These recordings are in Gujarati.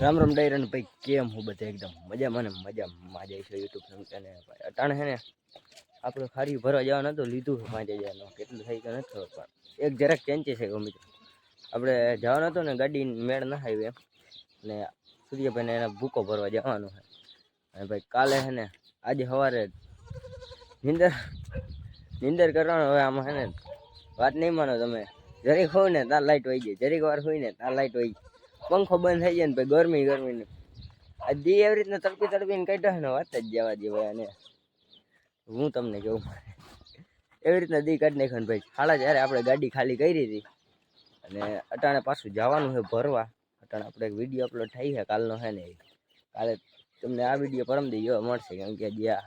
રામ રામ ડાયરન ભાઈ, કેમ હું બધા એકદમ મજામાં ને મજામાં જાય છે યુટ્યુબ અને અટાણે છે ને આપણે ખારી ભરવા જવાનું હતું, લીધું 5000 કેટલું થઈ ગયું નથી ખબર, પણ એક જરાક ચેન્જીસ છે મિત્રો. આપણે જવાનું હતું ને ગાડી મેળ ના આવી એમ, ને સૂર્યભાઈને એને ભૂકો ભરવા જવાનું છે. અને ભાઈ કાલે છે ને આજે સવારે નીંદર કરવાનો. હવે આમાં છે ને વાત નહીં માનો તમે, જરીક હોય ને તાર લાઈટ વહી જાય, જરીક વાર હોય ને તાર લાઈટ વહી જાય, પંખો બંધ થઈ જાય ને ભાઈ ગરમી ને આ દી એવી રીતના તડપીને કાઢ્યો ને વાત જ જવા દે ભાઈ. અને હું તમને કહું, એવી રીતના દી કાઢી નાખ્યો ને ભાઈ. સાડા જ્યારે આપણે ગાડી ખાલી કરી હતી અને અટાણે પાછું જવાનું છે ભરવા. અટાણે આપણે એક વિડીયો અપલોડ થઈ છે કાલનો, છે ને કાલે તમને આ વિડીયો પરમદી જોવા મળશે, કેમ કે જ્યાં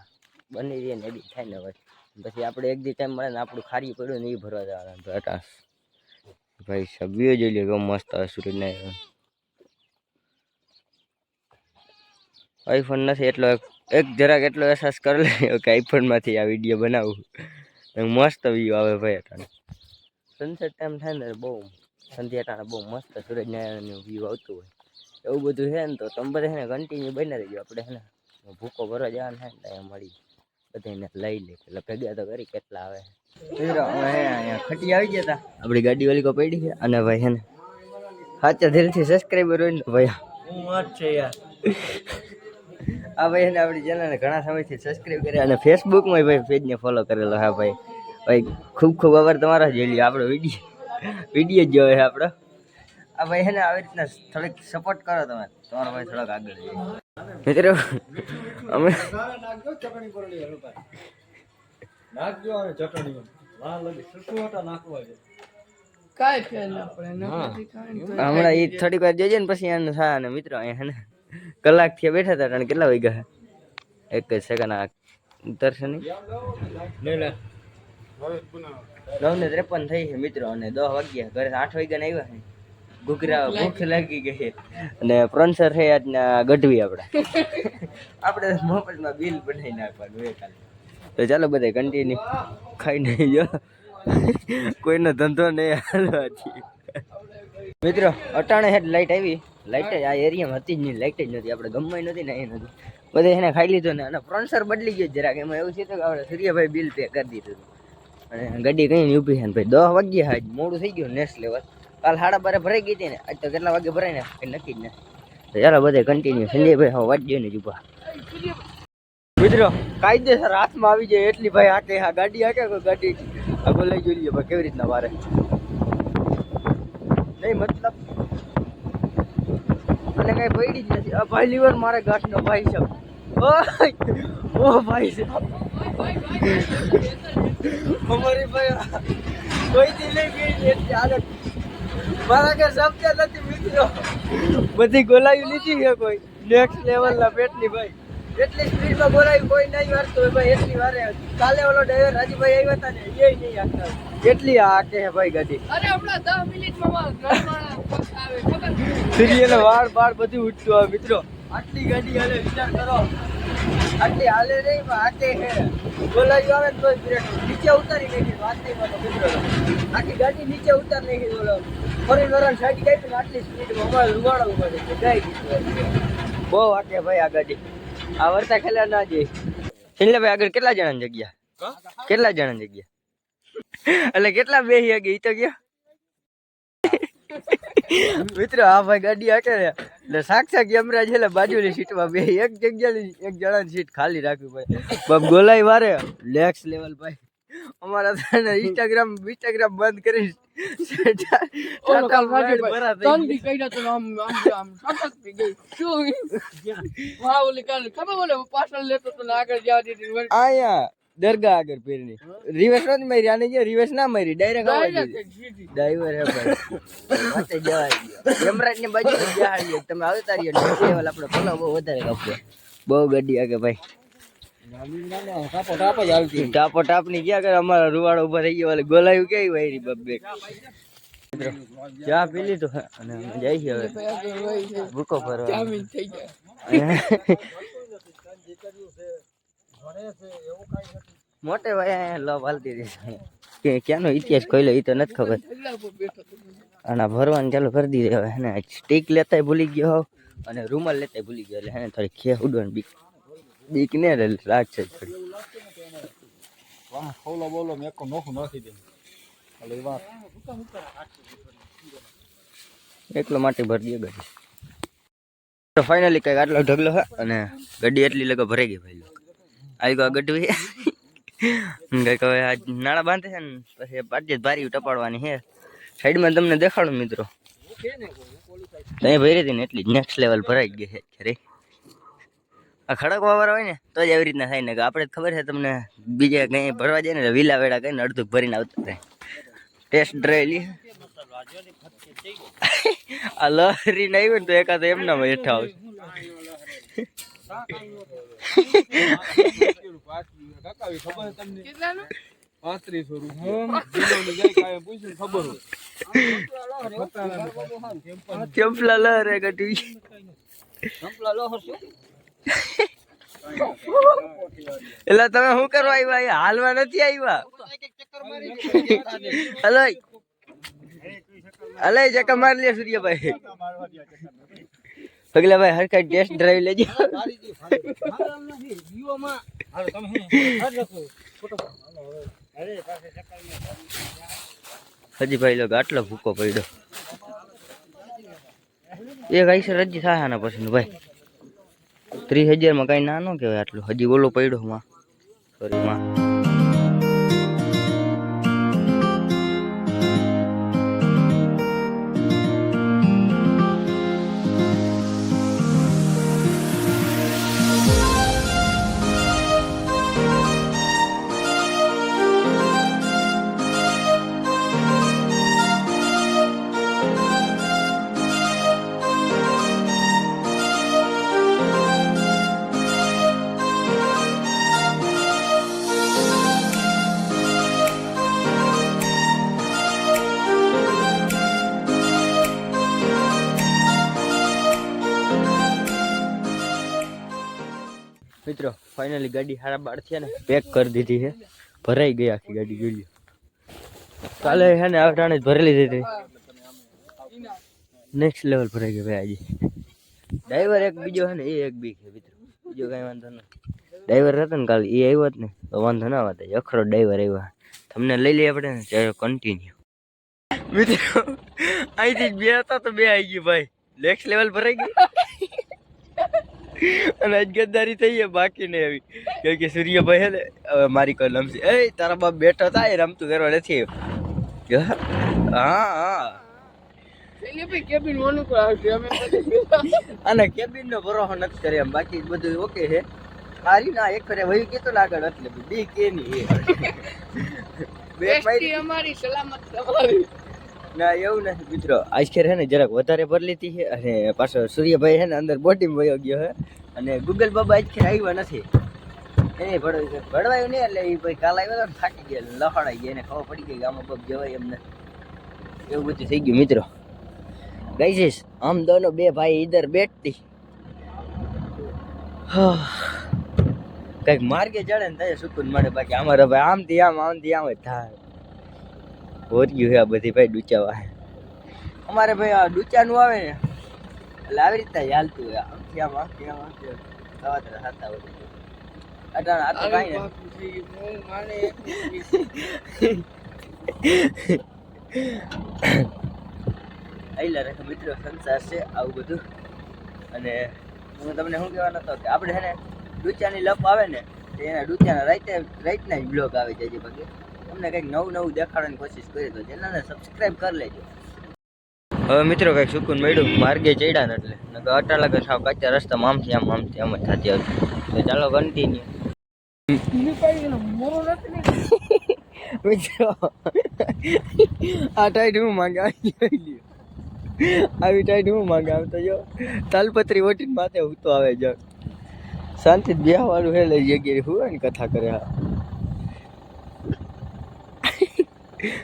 બની રહી ને એડિટ થાય ને ભાઈ, પછી આપણે એક દી ટાઈમ મળે ને આપણું ખારી પડ્યું ને એ ભરવા જવાના. તો અટાણ ભાઈ સભ્યો જોઈ લે કેમ મસ્ત સૂરજ ને આઈફોન નથી એટલો એક જરાક એટલો અહેસાસ કરી લે કે આઈફોનમાંથી આ વિડીયો બનાવું. મસ્ત વ્યૂ આવે ભાઈ. અટાણે સનસેટ ટાઈમ થાય ને બહુ સંધ્યા ટાણે બહુ મસ્ત સૂરજનારાયણનું વ્યૂ આવતું હોય. એવું બધું છે ને તો તમે બધા છે ને કન્ટિન્યુ બની રહેજો. આપણે છે ને ભૂકો ભરવા જવાનું થાય ને ત્યાં મળી બધાને લઈ લે, એટલે ભેગા તો કરી કેટલા આવે. અહીંયા ખટી આવી ગયા હતા, આપણી ગાડી વાલી કો પડી છે. અને ભાઈ છે ને સાચા દિલથી સબસ્ક્રાઈબર હોય ને ભાઈ હું વાત છે યાર. આ ભાઈ એને આપણી ચેનલને ઘણા સમયથી સબસ્ક્રાઈબ કર્યા અને ફેસબુકમાં ભાઈ પેજને ફોલો કરેલો. હા ભાઈ, ભાઈ ખૂબ ખૂબ આભાર તમારા. જોઈ લ્યો આપણો વિડીયો જ જોવે છે આપણો. આ ભાઈ છે ને આવી રીતના થોડીક સપોર્ટ કરો તમે, તમારો ભાઈ થોડોક આગળ જાય. મિત્રો અમે નાખજો અને ચટણી હમણાં એ થોડીક વાર જોજે ને પછી આને થા. ને મિત્રો અહીંયા ને કલાક થી બેઠા હતા અને કેટલા વાગ્યા એક જ સેકન્ડ ઉતરશે નહીં 9:53 થઈ છે મિત્રો. અને 10 વાગ્યા ઘરે 8 વાગ્યા ને આવ્યા છે. ઘૂઘરા ભૂખ લાગી ગઈ છે અને પ્રોન્સર છે આજના ગઢવી. આપણે મોબાઈલમાં બિલ બનાવી નાખવાનું એ કાલે. તો ચાલો બધા કન્ટિન્યુ ખાઈ નહીં જો, કોઈનો ધંધો નહીં હાલવાથી. મિત્રો અટાણે હેડ લાઈટ આવી, લાઈટ આ એરિયામાં હતી જ નહીં, લાઈટ જ નથી. આપણે ગમવાય નથી ને એ નથી, બધે એને ખાઈ લીધો ને. અને પ્રોન્સર બદલી ગયો જરાક, એમાં એવું છે કે આપણે સૂર્યભાઈ બિલ પે કરી દીધું અને ગાડી કઈ ઊભી છે ને ભાઈ 10 વાગ્યા આજ મોડું થઈ ગયું નેક્સ્ટ લેવલ. કાલ 12:30 ભરાઈ ગઈ હતી ને, આજ તો કેટલા વાગે ભરાય ને કઈ નક્કી જ ને. તો ચાલો બધા કન્ટિન્યુ. સંજયભાઈ હવે વાંચજો ને જુબા. મિત્રો કાયદેસર હાથમાં આવી જાય એટલી ભાઈ હાકે. હા ગાડી હાકે કોઈ ગાડી આગળ લઈ જોઈએ ભાઈ કેવી રીતના વારે નહીં, મતલબ મને કઈ પડી જ નથી. આ ભાઈ લીવર મારે ગાંઠનો ભાઈ છે. ઓ ભાઈ છે અમારી ભાઈ કોઈથી લઈ ગઈ એટલી હાલત મારા કે શબ્દ નથી મિત્રો. બધી ગોલાયું લીધી છે કોઈ નેક્સ્ટ લેવલના પેટની ભાઈ. એટલી સ્પીડમાં બોલાવી કોઈ નહીં વારતું હોય ભાઈ એટલી વારે. કાલે ઓલો ડ્રાઈવર રાજીભાઈ આવ્યા હતા ને એ નહીં હાકતા, એટલી હાકે છે ભાઈ ગાડી. અરે હમણાં 10 મિનિટમાં સિરિયલ વાળ બાળ બધું ઉઠતું આવે મિત્રો. આટલી ગાડી હાલે વિચાર કરો, આટલી હાલે નહીં પણ હાકે છે. બોલાવી આવે તો નીચે ઉતારી નાખી વાત નહીં માનો મિત્રો. આખી ગાડી નીચે ઉતાર નાખી બોલો ફરી વરણ સાઈડ કાપીને આટલી સ્પીડમાં અમારે રૂવાડા ઉભા છે ગાય બહુ હાકે ભાઈ આ ગાડી. આ વર્ષા ખેલા ના જઈ એટલે ભાઈ આગળ કેટલા જણાની જગ્યા, કેટલા જણાની જગ્યા એટલે કેટલા બેસી ગયા ઈ તો ગયા મિત્રો. આ ભાઈ ગાડી હાકે એટલે સાક્ષા કેમેરા છે એટલે બાજુની સીટમાં બે એક જગ્યાની એક જણાની સીટ ખાલી રાખવી ભાઈ. બાપ ગોલાઈ વારે નેક્સ્ટ લેવલ ભાઈ. અમારા ઇન્સ્ટાગ્રામ બંધ કરી દરગાહ આગળ પેરની રિવર્સ નથી મારી. આને જે રિવર્સ ના મારી ડાયરેક્ટ ડ્રાઈવર હે ભાઈ જવાય યમરાજ ની બાજુ જહાડી તમે આવતા રહ્યો લેવલ આપણે ફોલો બહુ વધારે કાપવો બહુ ગાડી આગે ભાઈ. ટાપો ટાપ ની ક્યાં કરે અમારા રૂવાડો ઉભા થઈ ગયો. ગોલાયું કેવી વાયરી બબ્બે ચા પી લીધું અને જાય છે હવે ભૂકો ફરવા. મોટે ભાઈ અહીંયા લવ હાલતી રહી કે ક્યાંનો ઇતિહાસ ખોલ્યો એ તો નથી ખબર. અને ભરવાનું ચાલુ કરી દીધી હવે હે ને સ્ટીક લેતાય ભૂલી ગયો હોવ અને રૂમાલ લેતાય ભૂલી ગયો એટલે હે ને થોડી ખે ઉડવાની બીક ને રાત છે થોડી ખોલો બોલો મેકો નોખું નાખી દે એટલે વાત એકલો માટે ભરી દે ગાડી તો ફાઇનલી કઈક આટલો ઢગલો હે અને ગાડી એટલી લગો ભરાઈ ગઈ ભાઈ લોકો આવી ગયો ગઢવી કઈક હવે આજ નાળા બાંધે છે ને પછી પાછી ભારી ટપાડવાની છે સાઈડમાં તમને દેખાડું મિત્રો ત્યાં ભરી હતી ને એટલી નેક્સ્ટ લેવલ ભરાઈ ગઈ છે ખરી આ ખડક વાવર હોય ને તો જ આવી રીતના થાય ને કે આપણે ખબર છે તમને બીજે કંઈ ભરવા જાય ને વિલા વેડા કઈ અડધું ભરીને આવતા થાય ટેસ્ટ ડ્રાઈવ લી આ લહરી ને આવી ને તો એકાદ એમના હેઠા આવશે ચંપલા લહરે ગઢવી એટલે તમે શું કરવા આવ્યા હાલવા નથી આવ્યા હલો હલો ચક્કર મારી લે સૂર્યભાઈ પગલાભાઈ હરખા ટેસ્ટ ડ્રાઈવ લેજો હજી ભાઈ લોકો આટલો ભૂકો પડ્યો એક આઈસર હજી થાય આના પછી ભાઈ 30,000 માં કઈ ના ન કહેવાય આટલું હજી ઓલો પડ્યો માં સોરી માં મિત્રો ફાઇનલી ગાડી હારા બાર થયા ને પેક કરી દીધી છે ભરાઈ ગઈ આખી ગાડી જોઈ કાલે છે ને આવટાણે જ ભરેલી દીધી નેક્સ્ટ લેવલ ભરાઈ ગઈ ભાઈ આજે ડ્રાઈવર એક બીજો છે ને એ એક બી છે મિત્રો બીજો કઈ વાંધો નથી ડ્રાઈવર હતો ને કાલે એ આવ્યો જ ને તો વાંધો ના આવતા અખરો ડ્રાઈવર આવ્યો તમને લઈ લઈએ આપણે ને ત્યારે કન્ટિન્યુ મિત્રો અહીંથી બે હતા તો બે આવી ગયું ભાઈ નેક્સ્ટ લેવલ ભરાઈ ગઈ અને આજ ગદ્દારી થઈ છે બાકી નહીં આવી કેમ કે સૂર્યભાઈ હે ને હવે મારી કલમ છે એ તારા બાપ બેઠો થાય રમતું કરવા નથી હા હા અને કેબિન નો ભરોસો નથી કરે એમ બાકી બધું ઓકે છે સારી ના એક ફરે વહી કેતો આગળ એટલે બી કે ની અમારી સલામત તમારી ના એવું નથી મિત્રો આજકેર હે ને જરાક વધારે ભરી લીધી છે અને પાછો સૂર્યભાઈ છે ને અંદર બોટીમાં વયો ગયો છે અને ગૂગલ બાબા આજકેર આવ્યા નથી એને ભળવાયું નહીં એટલે એ ભાઈ કાલ આવ્યો તો થાકી ગયા લફડાઈ ગયા એને ખબર પડી ગઈ કે આમાં પગ જવાય એમને એવું બધું થઈ ગયું મિત્રો ગાઈસ આમ દોનો બે ભાઈ ઇધર બેઠતી કઈક માર્ગે ચડે ને થાય સુકૂન મળે બાકી અમારે ભાઈ આમથી આમ જ થાય હોર્યું છે આ બધી ભાઈ ડૂચાવા અમારે ભાઈ આ ડૂચાનું આવે ને એટલે આવી રીતના ચાલતું હોય આમથી આમ થતા હોય અટાણ આ તો કાંઈ આઈલા રાખે મિત્રો સંસાર છે આવું બધું અને હું તમને શું કહેવાનો હતો કે આપણે છે ને ડૂચાની લપ આવે ને તો એના ડૂચાના રાઈટના જ બ્લોગ આવે છે બાકી તમને કંઈક નવું દેખાડવાની કોશિશ કરી તો ચેનલને સબસ્ક્રાઈબ કરી લેજો હવે મિત્રો કંઈક સુકૂન મળ્યું માર્ગે ચડ્યા ને એટલે નકર અટાલા કે સાવ કાચા રસ્તામાં આમથી આમ જ થતી આવતી તો ચાલો કન્ટિન્યુ મિત્રો આ ટાઈટ હું માંગે આવી ટાઈટ હું માંગે આમ તો જો તાલપત્રી ઓટીને માથે ઉતો આવે જ શાંતિ બેહવાનું હે લઈ જગ્યાએ હોય ને કથા કરે હા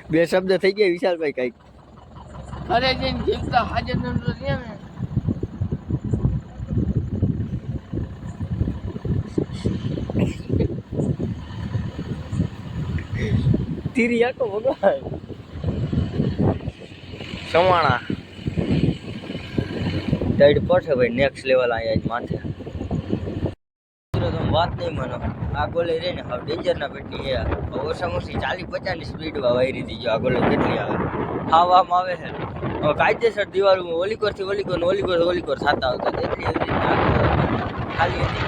બે શબ્દ થઈ ગયા વિશાલભાઈ કઈક અરે જઈને જીવતા હાજર નંબર લે ને તીરી આખો ભગવાન સવાણા ટાઈડ પડશે ભાઈ નેક્સ્ટ લેવલ આયા જ માથે મિત્રો તમે વાત નહીં માનો આ ગોલે રે ને હવે ડેન્જરના પેટની છે ઓછામાં ઓછી 40-50 ની સ્પીડમાં વાયરી હતી જો આ ગોલે કેટલી આવે ખાવામાં આવે છે હવે કાયદેસર દિવાળીમાં ઓલીકોર થતા આવતા એટલી ખાલી હતી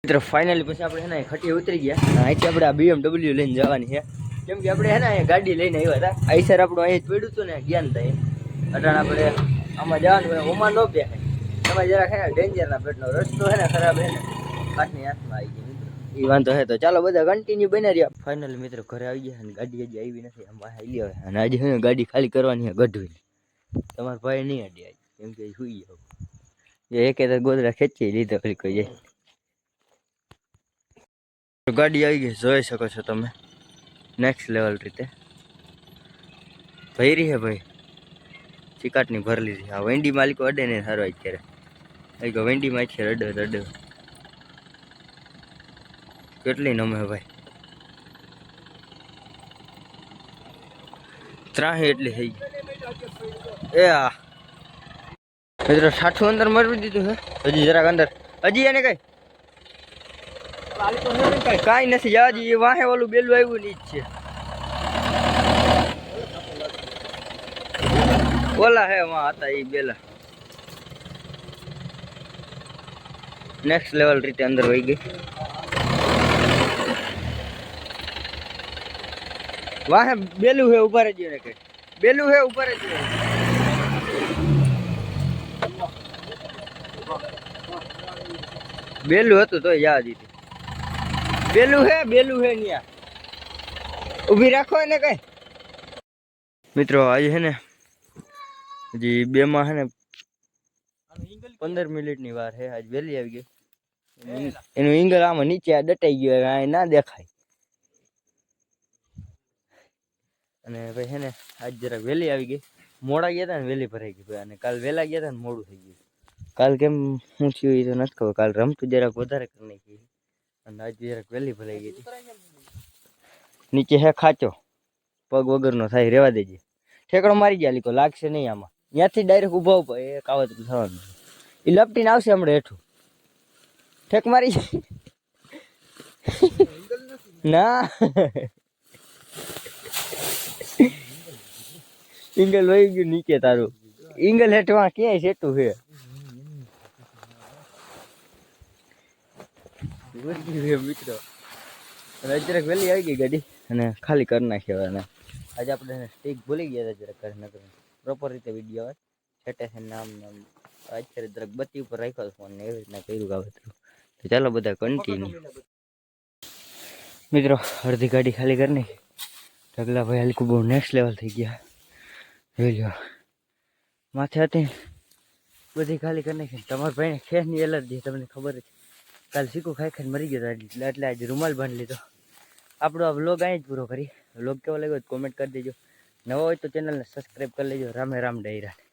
મિત્રો ફાઇનલી પછી આપણે છે ને ખટી ઉતરી ગયા અહીંથી આપણે આ BMW લઈને જવાની છે કેમ કે આપણે છે ને અહીંયા ગાડી લઈને આવ્યા હતા આઈસર આપણું અહીં જ પડ્યું હતું ને જ્ઞાન થાય અટાણ આપણે આમાં જવાનું હોય ઓમાં ન બેસે તમે જરાક છે ને ડેન્જરના પેટનો રસ્તો છે ને ખરાબ છે ને હાથની હાથમાં આવી ગઈ મિત્રો એ વાંધો છે તો ચાલો બધા કન્ટિન્યુ બની રહ્યા ફાઇનલી મિત્રો ઘરે આવી ગયા અને ગાડી હજી આવી નથી આમ આવી આવે અને આજે છે ને ગાડી ખાલી કરવાની છે ગઢવી તમારા ભાઈ નહીં અડી આવી કેમ કે સુઈ જાવ એ એકે તો ગોદરા ખેંચી લીધો કોઈ જાય ગાડી આવી ગઈ જોઈ શકો છો તમે નેક્સ્ટ લેવલ રીતે ભરી છે ભાઈ ચિકાટની ભર લીધી આ વેંડી માલિકો અડે ને સારો અત્યારે વેંડીમાં છે રડે કેટલી નમે ભાઈ ત્રાહી એટલી થઈ ગઈ એ આ મિત્રો 60 અંદર મરવી દીધું છે હજી જરાક અંદર હજી એને કઈ કાંઈ નથી જવા દઈએ વાહે ઓલું બેલું આવ્યું ની જ છે ઓલા હે વાં હતા એ બેલા નેક્સ્ટ લેવલ રીતે અંદર વહી ગઈ વાહે બેલું હે ઉભા રહેજો ને કઈ બેલું હે ઉભા રહેજો બેલું હતું તો જવા દીધી બેલું હે ન્યા ઊભી રાખો એને કઈ મિત્રો આજે છે ને હજી 2 માં છે ને 15 મિનિટની વાર છે આજ વહેલી આવી ગઈ એનું ઇંગલ આમાં નીચે દટાઈ ગયો આ ના દેખાય અને ભાઈ છે ને આજ જરાક વહેલી આવી ગઈ મોડા ગયા હતા ને વહેલી ભરાઈ ગઈ અને કાલ વહેલા ગયા હતા ને મોડું થઈ ગયું કાલ કેમ શું થયું એ તો નથી ખબર કાલ રમતું જરાક વધારે કરી નાખી અને આજે જરાક વહેલી ભરાઈ ગઈ હતી નીચે હે ખાચો પગ વગરનો થાય રેવા દેજે ઠેકડો મારી ગયા લીકો લાગશે નહીં આમાં ત્યાંથી ડાયરેક્ટ ઊભા ઉપર એ કાવત થવાનું એ લપટીને આવશે હમણાં હેઠું ઠેક મારી ના ઇંગલ વહી ગયું નીચે તારું ઇંગલ હેઠવા ક્યાંય સેટું છે મિત્રો અને જરાક વહેલી આવી ગઈ ગાડી અને ખાલી કરી નાખી અને આજે આપણે સ્ટીક ભૂલી ગયા હતા જરાક કરી નકર પ્રોપર રીતે વિડીયો આવે છેટે છે નામ અત્યારે જરાક બત્તી ઉપર રાખ્યો ફોન ને એવી રીતના કર્યું કાવતરું તો ચાલો બધા કન્ટિન્યુ મિત્રો અડધી ગાડી ખાલી કરી નાખી ઢગલા ભાઈ હલકું બહુ નેક્સ્ટ લેવલ થઈ ગયા જોઈ લો માથે હતી બધી ખાલી કરી નાખી તમારા ભાઈને ખેસની એલર્જી તમને ખબર જ કાલ શીખું ખાઈ મરી ગયો એટલે આજે રૂમાલ બાંધી લીધો આપણો આ વ્લોગ અહીં જ પૂરો કરી વ્લોગ કેવો લાગ્યો કોમેન્ટ કરી દેજો નવો હોય તો ચેનલને સબસ્ક્રાઈબ કરી લેજો રામે રામ ડાયરા